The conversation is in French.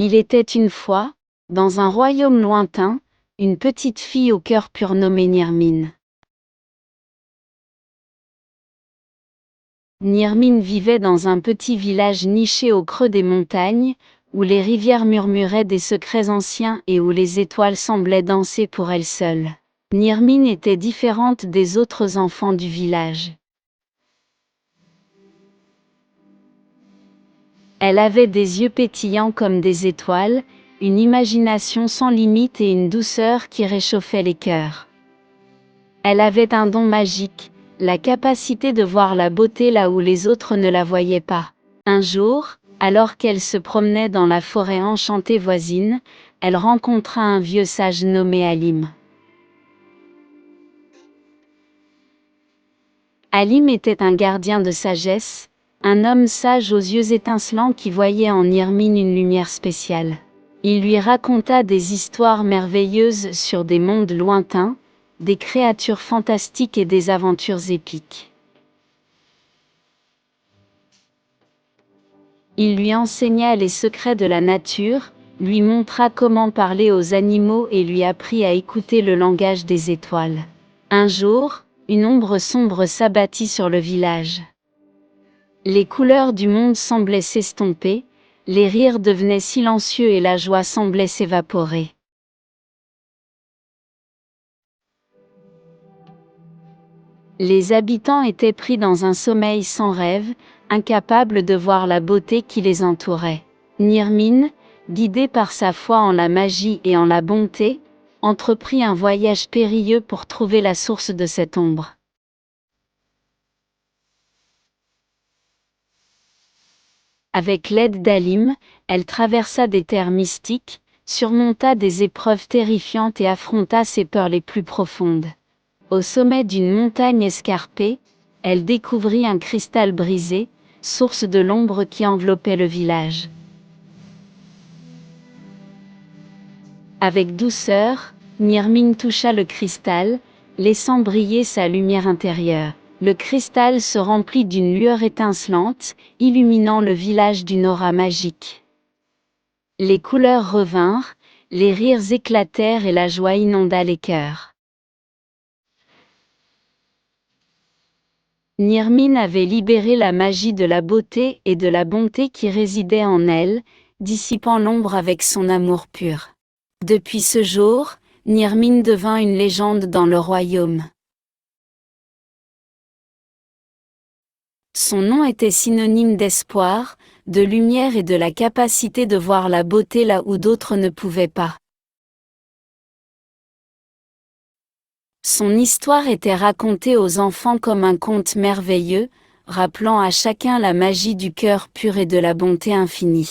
Il était une fois, dans un royaume lointain, une petite fille au cœur pur nommée Nirmine. Nirmine vivait dans un petit village niché au creux des montagnes, où les rivières murmuraient des secrets anciens et où les étoiles semblaient danser pour elle seule. Nirmine était différente des autres enfants du village. Elle avait des yeux pétillants comme des étoiles, une imagination sans limite et une douceur qui réchauffait les cœurs. Elle avait un don magique, la capacité de voir la beauté là où les autres ne la voyaient pas. Un jour, alors qu'elle se promenait dans la forêt enchantée voisine, elle rencontra un vieux sage nommé Halim. Halim était un gardien de sagesse, un homme sage aux yeux étincelants qui voyait en Nirmine une lumière spéciale. Il lui raconta des histoires merveilleuses sur des mondes lointains, des créatures fantastiques et des aventures épiques. Il lui enseigna les secrets de la nature, lui montra comment parler aux animaux et lui apprit à écouter le langage des étoiles. Un jour, une ombre sombre s'abattit sur le village. Les couleurs du monde semblaient s'estomper, les rires devenaient silencieux et la joie semblait s'évaporer. Les habitants étaient pris dans un sommeil sans rêve, incapables de voir la beauté qui les entourait. Nirmine, guidée par sa foi en la magie et en la bonté, entreprit un voyage périlleux pour trouver la source de cette ombre. Avec l'aide d'Halim, elle traversa des terres mystiques, surmonta des épreuves terrifiantes et affronta ses peurs les plus profondes. Au sommet d'une montagne escarpée, elle découvrit un cristal brisé, source de l'ombre qui enveloppait le village. Avec douceur, Nirmine toucha le cristal, laissant briller sa lumière intérieure. Le cristal se remplit d'une lueur étincelante, illuminant le village d'une aura magique. Les couleurs revinrent, les rires éclatèrent et la joie inonda les cœurs. Nirmine avait libéré la magie de la beauté et de la bonté qui résidait en elle, dissipant l'ombre avec son amour pur. Depuis ce jour, Nirmine devint une légende dans le royaume. Son nom était synonyme d'espoir, de lumière et de la capacité de voir la beauté là où d'autres ne pouvaient pas. Son histoire était racontée aux enfants comme un conte merveilleux, rappelant à chacun la magie du cœur pur et de la bonté infinie.